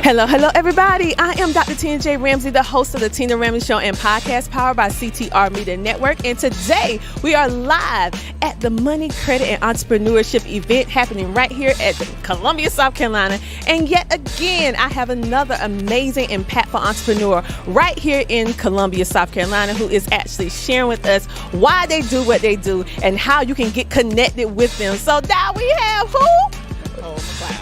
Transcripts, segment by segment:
Hello, everybody. I am Dr. Tina Ramsay, the host of the Tina Ramsay Show and podcast powered by CTR Media Network. And today we are live at the Money, Credit, and Entrepreneurship event happening right here at Columbia, South Carolina. And yet again, I have another amazing, impactful entrepreneur right here in Columbia, South Carolina, who is actually sharing with us why they do what they do and how you can get connected with them. So now we have who?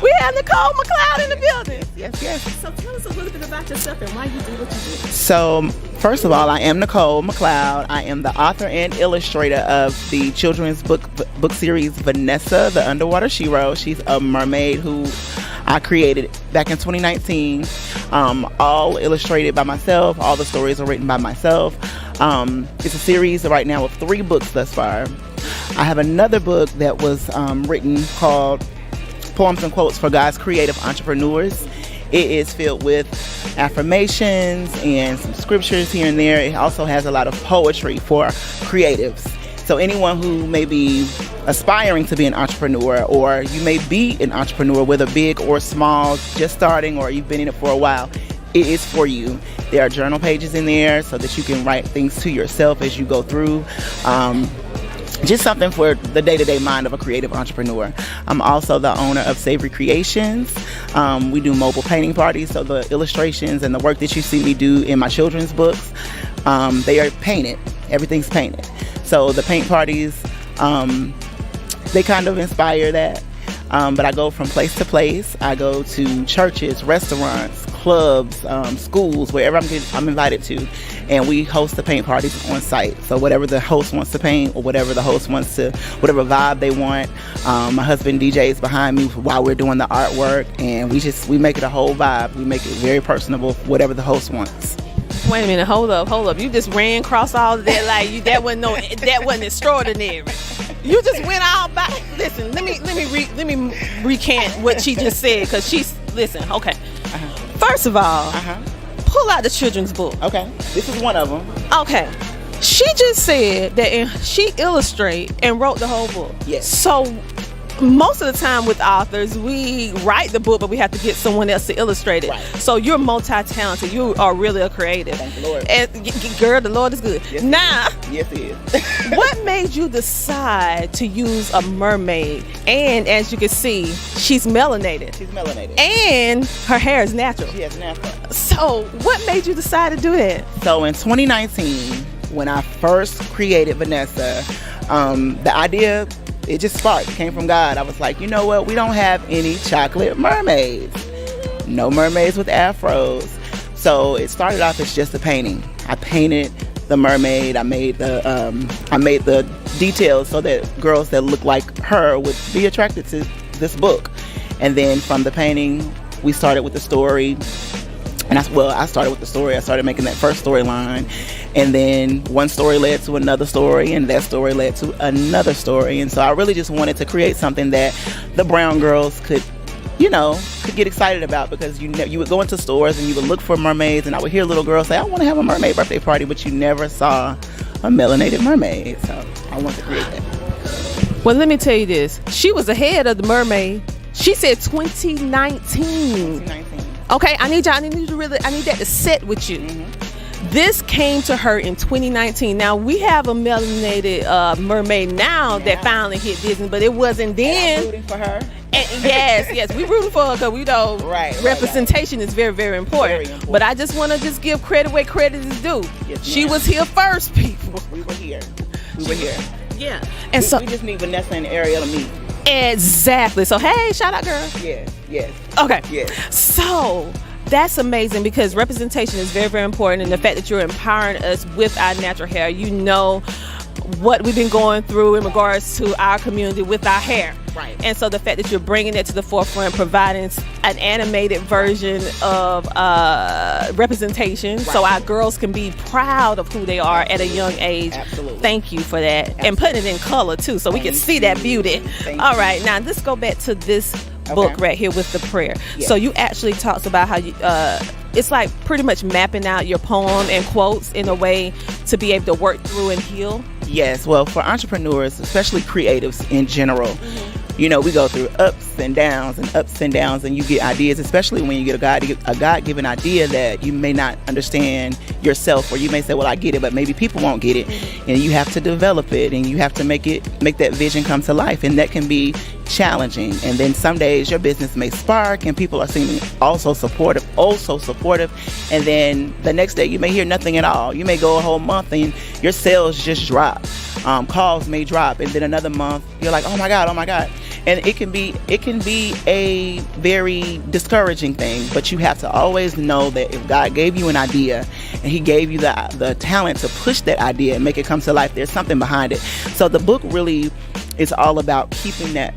We have Nicole McLeod in the building. Yes. So tell us a little bit about yourself and why you do what you do. So, first of all, I am Nicole McLeod. I am the author and illustrator of the children's book series Vanessa, the Underwater Shero. She's a mermaid who I created back in 2019. All illustrated by myself. All the stories are written by myself. It's a series right now of 3 books thus far. I have another book that was written called Poems and Quotes for God's Creative Entrepreneurs. It is filled with affirmations and some scriptures here and there. It also has a lot of poetry for creatives. So anyone who may be aspiring to be an entrepreneur, or you may be an entrepreneur, whether big or small, just starting, or you've been in it for a while, it is for you. There are journal pages in there so that you can write things to yourself as you go through. Just something for the day-to-day mind of a creative entrepreneur. I'm also the owner of Savory Creations. We do mobile painting parties, so the illustrations and the work that you see me do in my children's books, they are painted. Everything's painted. So the paint parties, they kind of inspire that. But I go from place to place. I go to churches, restaurants, clubs, schools, wherever I'm invited to, and we host the paint parties on site. So whatever the host wants to paint, or whatever the host wants to, whatever vibe they want. My husband DJs behind me while we're doing the artwork, and we make it a whole vibe. We make it very personable, whatever the host wants. Wait a minute, hold up. You just ran across all of that like that wasn't extraordinary. You just went all back. Listen, let me recant what she just said, because listen. Okay. First of all, pull out the children's book. Okay, this is one of them. Okay, she just said that she illustrate and wrote the whole book. Yes. So most of the time with authors, we write the book, but we have to get someone else to illustrate it. Right. So you're multi-talented. You are really a creative. Thank the Lord. And girl, the Lord is good. Yes, now, yes, it is. what made you decide to use a mermaid? And as you can see, she's melanated. And her hair is natural. She has natural. So what made you decide to do that? So in 2019, when I first created Vanessa, the idea, it just sparked. It came from God. I was like, you know what? We don't have any chocolate mermaids. No mermaids with afros. So it started off as just a painting. I painted the mermaid. I made the details so that girls that look like her would be attracted to this book. And then from the painting, we started with the story. And I started with the story. I started making that first storyline. And then one story led to another story, and that story led to another story. And so I really just wanted to create something that the brown girls could get excited about, because you would go into stores and you would look for mermaids, and I would hear little girls say, I want to have a mermaid birthday party, but you never saw a melanated mermaid. So I wanted to create that. Well, let me tell you this. She was ahead of the mermaid. She said 2019. Okay, I need that to set with you. This came to her in 2019. Now we have a melanated mermaid now that finally hit Disney, but it wasn't then. And I'm rooting for her. And yes, we rooting for her, because we know representation is very, very important. But I just want to give credit where credit is due. Yes, she was here first, people. We were here. Yeah, and so we just need Vanessa and Ariel to meet. Exactly. So hey, shout out, girl. Yes. Okay. Yes. So that's amazing, because representation is very, very important, and the fact that you're empowering us with our natural hair. You know what we've been going through in regards to our community with our hair. Right. And so the fact that you're bringing it to the forefront, providing an animated version of representation, so our girls can be proud of who they are at a young age. Absolutely. Thank you for that. Absolutely. And putting it in color too, so we can see that beauty. All right, now let's go back to this book right here with the prayer. Yes. So you actually talked about how you it's like pretty much mapping out your poem and quotes in a way to be able to work through and heal. Yes, well, for entrepreneurs, especially creatives in general, we go through ups and downs, and you get ideas, especially when you get a God-given idea that you may not understand yourself, or you may say, well, I get it, but maybe people won't get it. And you have to develop it, and you have to make that vision come to life, and that can be challenging. And then some days your business may spark and people are seeming also supportive, and then the next day you may hear nothing at all. You may go a whole month and your sales just drop. Calls may drop, and then another month you're like, oh my God. And it can be a very discouraging thing, but you have to always know that if God gave you an idea and he gave you the talent to push that idea and make it come to life, there's something behind it. So the book really is all about keeping that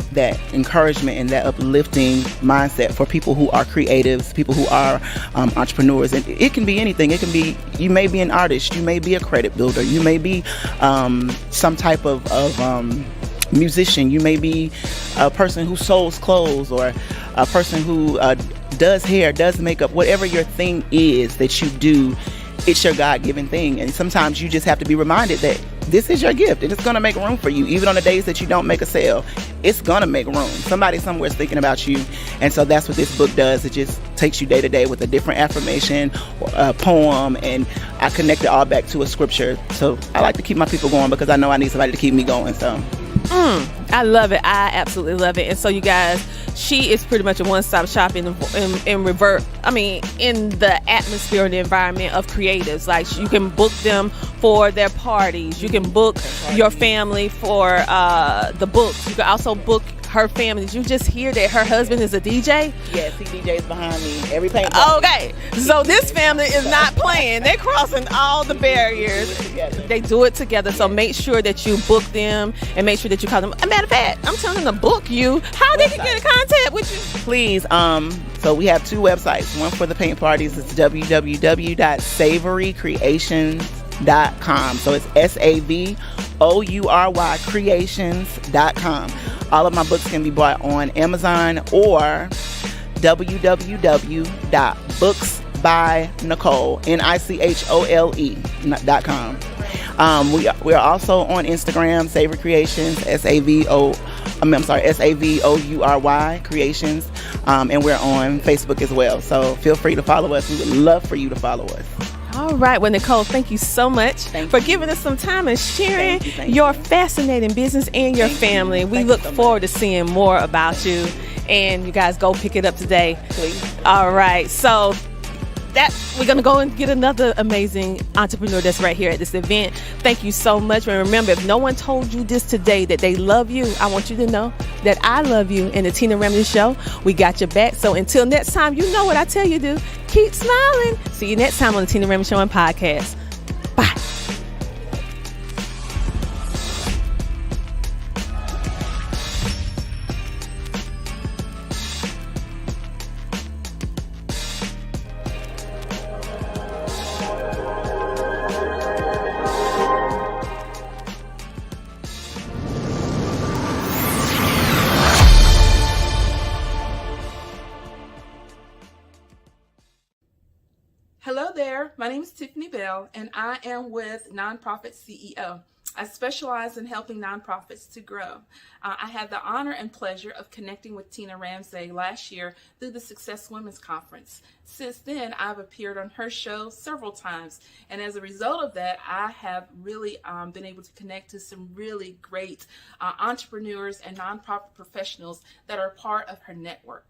encouragement and that uplifting mindset for people who are creatives, people who are entrepreneurs. And it can be anything. It can be, you may be an artist, you may be a credit builder, you may be some type of musician, you may be a person who sews clothes, or a person who does hair, does makeup. Whatever your thing is that you do, it's your God-given thing. And sometimes you just have to be reminded that this is your gift, and it's going to make room for you. Even on the days that you don't make a sale, it's going to make room. Somebody somewhere is thinking about you. And so that's what this book does. It just takes you day to day with a different affirmation, or a poem, and I connect it all back to a scripture. So I like to keep my people going because I know I need somebody to keep me going. So I love it. I absolutely love it. And so you guys, she is pretty much a one-stop shop in the atmosphere and the environment of creatives. Like, you can book them for their parties. You can book your family for the books. You can also book her family. Did you just hear that her husband is a DJ? Yes, he DJs behind me every paint. Okay, so this family is not playing. They're crossing all the barriers. They do it together. So make sure that you book them and make sure that you call them. As a matter of fact, I'm telling them to book you. How they can get in contact with you? Please. So we have two websites. One for the paint parties. It's www.savorycreations.com. So it's SAVOURY creations.com. All of my books can be bought on Amazon or www.booksbynicole.com. We are also on Instagram, Savory Creations, SAVOURY Creations, and we're on Facebook as well. So feel free to follow us. We would love for you to follow us. All right. Well, Nicole, thank you so much for giving us some time and sharing your fascinating business and your family. We look forward to seeing more about you. And you guys go pick it up today. Please. All right. So we're going to go and get another amazing entrepreneur that's right here at this event. Thank you so much. And remember, if no one told you this today, that they love you, I want you to know that I love you. And the Tina Ramsay Show, we got your back. So until next time, you know what I tell you to do. Keep smiling. See you next time on the Tina Ramsay Show and podcast. Bye. Hello there, my name is Tiffany Bell and I am with Nonprofit CEO. I specialize in helping nonprofits to grow. I had the honor and pleasure of connecting with Tina Ramsay last year through the Success Women's Conference. Since then, I've appeared on her show several times, and as a result of that, I have really been able to connect to some really great entrepreneurs and nonprofit professionals that are part of her network.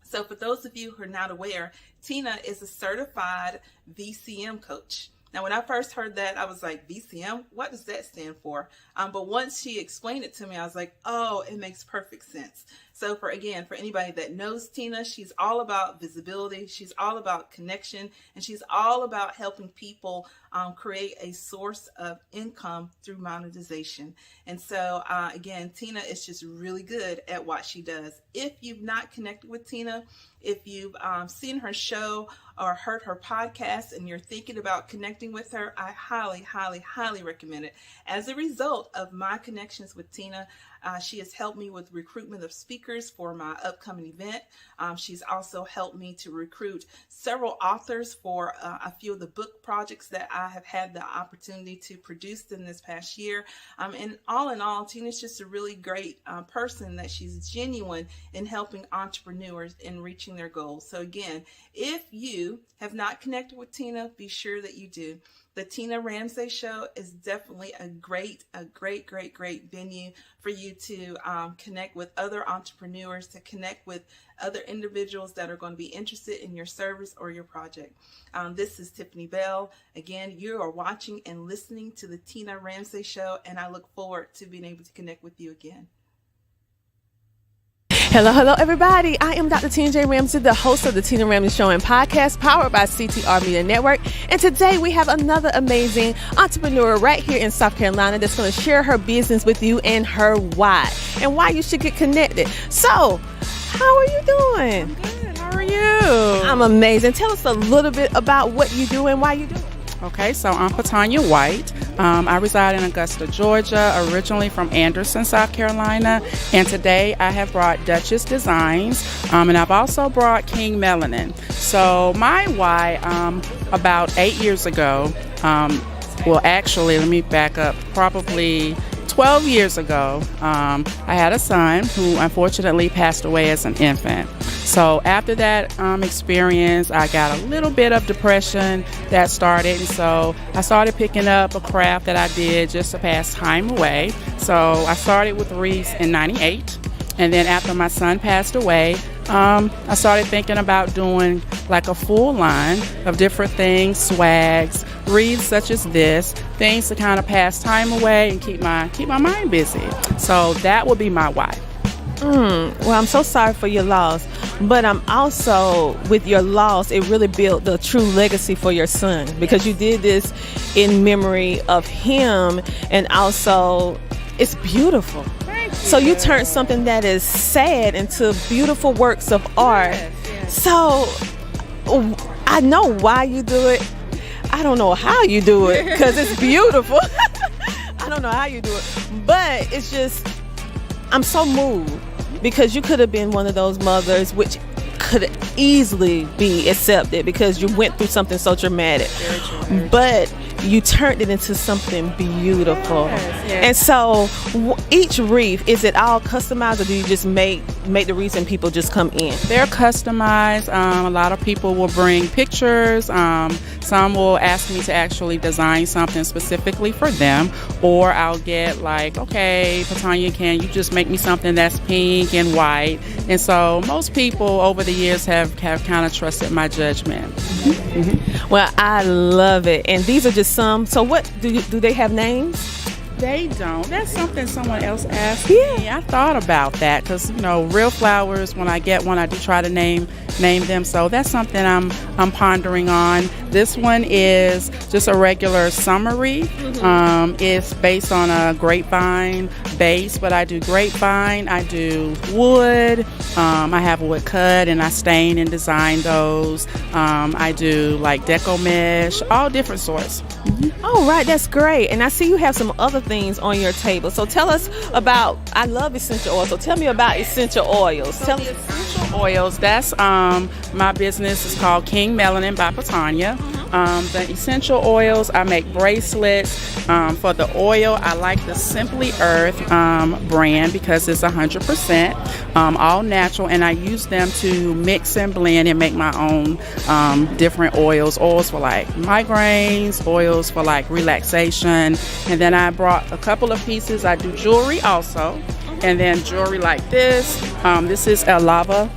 So for those of you who are not aware, Tina is a certified VCM coach. Now, when I first heard that, I was like, VCM? What does that stand for? But once she explained it to me, I was like, oh, it makes perfect sense. So for anybody that knows Tina, she's all about visibility. She's all about connection, and she's all about helping people create a source of income through monetization. And so again, Tina is just really good at what she does. If you've not connected with Tina, if you've seen her show or heard her podcast and you're thinking about connecting with her, I highly, highly, highly recommend it. As a result of my connections with Tina, She has helped me with recruitment of speakers for my upcoming event. She's also helped me to recruit several authors for a few of the book projects that I have had the opportunity to produce in this past year. And in all, Tina's just a really great person, that she's genuine in helping entrepreneurs in reaching their goals. So again, if you have not connected with Tina, be sure that you do. The Tina Ramsay Show is definitely a great venue for you to connect with other entrepreneurs, to connect with other individuals that are going to be interested in your service or your project. This is Tiffany Bell. Again, you are watching and listening to the Tina Ramsay Show, and I look forward to being able to connect with you again. Hello, everybody. I am Dr. Tina Ramsay, the host of the Tina Ramsay Show and podcast powered by CTR Media Network. And today we have another amazing entrepreneur right here in South Carolina that's going to share her business with you and her why and why you should get connected. So, how are you doing? I'm good. How are you? I'm amazing. Tell us a little bit about what you do and why you do it. Okay, so I'm Petonya White. I reside in Augusta, Georgia, originally from Anderson, South Carolina. And today I have brought Duchess Designs, and I've also brought King Melanin. So my why, about 8 years ago, well, actually, let me back up, probably 12 years ago, I had a son who unfortunately passed away as an infant. So after that experience, I got a little bit of depression that started. And so I started picking up a craft that I did just to pass time away. So I started with wreaths in '98. And then after my son passed away, I started thinking about doing like a full line of different things, swags, wreaths such as this, things to kind of pass time away and keep my mind busy. So that would be my why. Well, I'm so sorry for your loss, but I'm also, with your loss, it really built the true legacy for your son, because you did this in memory of him, and also it's beautiful. So you turned something that is sad into beautiful works of art. Yes. So I know why you do it. I don't know how you do it, because it's beautiful. I don't know how you do it, but it's just, I'm so moved, because you could have been one of those mothers which could easily be accepted because you went through something so traumatic. Very true. But you turned it into something beautiful. Yes. And so each wreath, is it all customized, or do you just make the wreaths and people just come in? They're customized. A lot of people will bring pictures. Some will ask me to actually design something specifically for them, or I'll get like, okay, Petonya, can you just make me something that's pink and white? And so most people over the years have kind of trusted my judgment. Mm-hmm. Well, I love it. And these are just some. So what do they have names? They don't. That's something someone else asked me. I thought about that because, real flowers, when I get one, I do try to name them. So that's something I'm pondering on. This one is just a regular summer wreath. It's based on a grapevine base, but I do grapevine, I do wood, I have wood cut and I stain and design those. I do like deco mesh, all different sorts. Oh, right. That's great. And I see you have some other things on your table. So tell us about, I love essential oils. So tell me about essential oils. So the essential oils, that's my business is called King Melanin by Petonya. The essential oils, I make bracelets. For the oil, I like the Simply Earth brand because it's 100% all natural, and I use them to mix and blend and make my own different oils for like migraines, oils for like relaxation. And then I brought a couple of pieces. I do jewelry also, and then jewelry like this. This is a lava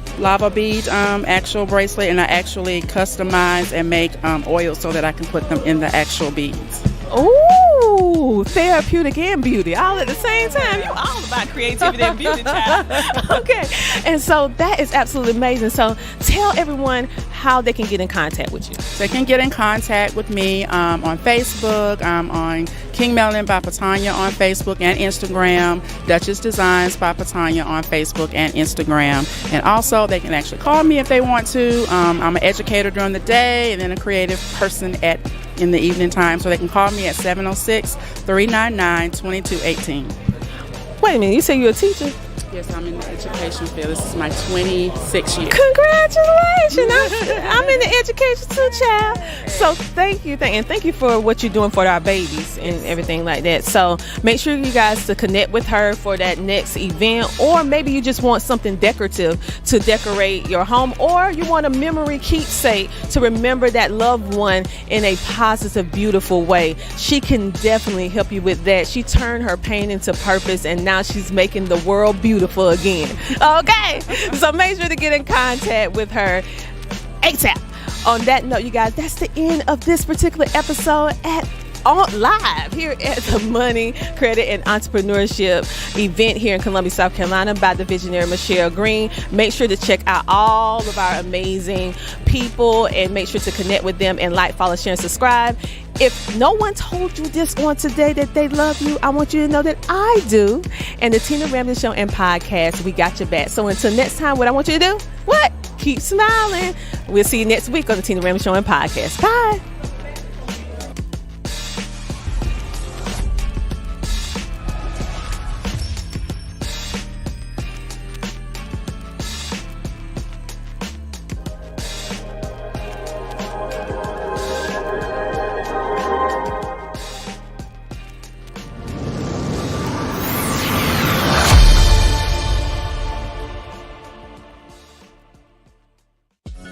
bead actual bracelet, and I actually customize and make oils so that I can put them in the actual beads. Ooh, therapeutic and beauty all at the same time. You all about creativity and beauty, child. Okay, and so that is absolutely amazing. So tell everyone how they can get in contact with you. They can get in contact with me on Facebook. I'm on King Melanin by Petonya on Facebook and Instagram, Duchess Designs by Petonya on Facebook and Instagram. And also they can actually call me if they want to. I'm an educator during the day and then a creative person in the evening time, so they can call me at 706-399-2218. Wait a minute, you say you're a teacher? Yes, I'm in the education field. This is my 26th year. Congratulations. I'm in the education too, child. So thank you. Thank you for what you're doing for our babies and everything like that. So make sure you guys to connect with her for that next event, or maybe you just want something decorative to decorate your home, or you want a memory keepsake to remember that loved one in a positive, beautiful way. She can definitely help you with that. She turned her pain into purpose, and now she's making the world beautiful again. Okay, so make sure to get in contact with her ASAP. On that note, you guys, that's the end of this particular episode live here at the Money, Credit, and Entrepreneurship event here in Columbia, South Carolina by the visionary Michelle Green. Make sure to check out all of our amazing people and make sure to connect with them and like, follow, share, and subscribe. If no one told you this on today that they love you, I want you to know that I do. And the Tina Ramsay Show and podcast, we got your back. So until next time, what I want you to do? What? Keep smiling. We'll see you next week on the Tina Ramsay Show and podcast. Bye.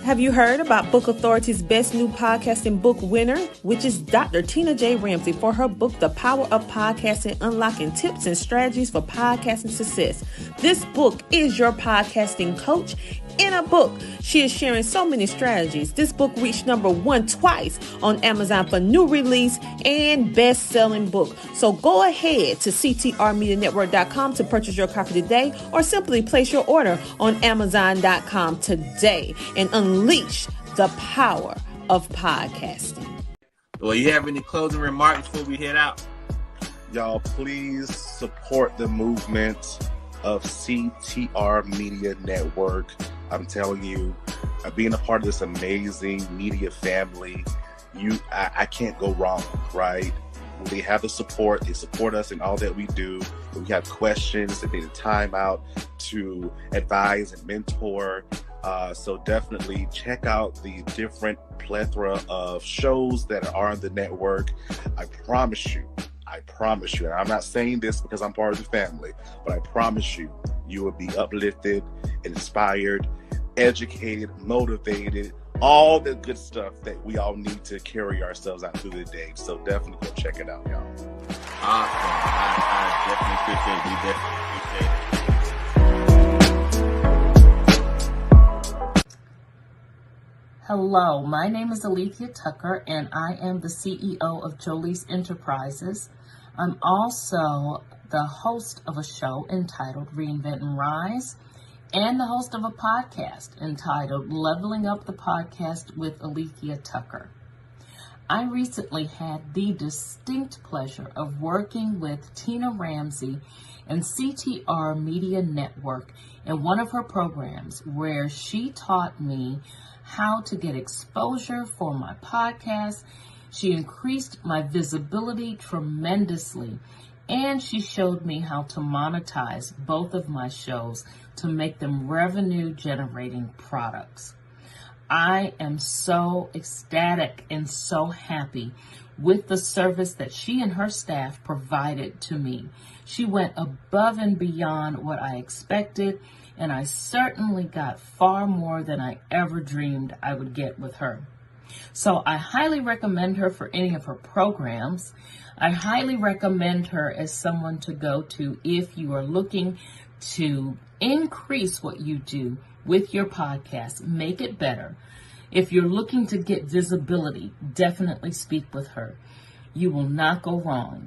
Have you heard about Book Authority's best new podcasting book winner, which is Dr. Tina J. Ramsay, for her book, The Power of Podcasting, Unlocking Tips and Strategies for Podcasting Success. This book is your podcasting coach in a book. She is sharing so many strategies. This book reached #1 twice on Amazon for new release and best-selling book. So go ahead to CTRMediaNetwork.com to purchase your copy today, or simply place your order on Amazon.com today and unleash the power of podcasting. Well, you have any closing remarks before we head out? Y'all, please support the movement of CTR Media Network. I'm telling you, being a part of this amazing media family, I can't go wrong, right? They have the support. They support us in all that we do. If we have questions, they take the time out to advise and mentor. So definitely check out the different plethora of shows that are on the network. I promise you, and I'm not saying this because I'm part of the family, but I promise you, you will be uplifted, inspired, educated, motivated, all the good stuff that we all need to carry ourselves out through the day. So definitely go check it out, y'all. Awesome. I definitely appreciate it. Hello, my name is Alethea Tucker, and I am the CEO of Jolie's Enterprises. I'm also the host of a show entitled Reinvent and Rise, and the host of a podcast entitled Leveling Up the Podcast with Alethea Tucker. I recently had the distinct pleasure of working with Tina Ramsay and CTR Media Network in one of her programs, where she taught me how to get exposure for my podcast. She increased my visibility tremendously, and she showed me how to monetize both of my shows to make them revenue generating products. I am so ecstatic and so happy with the service that she and her staff provided to me. She went above and beyond what I expected, and I certainly got far more than I ever dreamed I would get with her. So I highly recommend her for any of her programs. I highly recommend her as someone to go to if you are looking to increase what you do with your podcast, make it better. If you're looking to get visibility, definitely speak with her. You will not go wrong.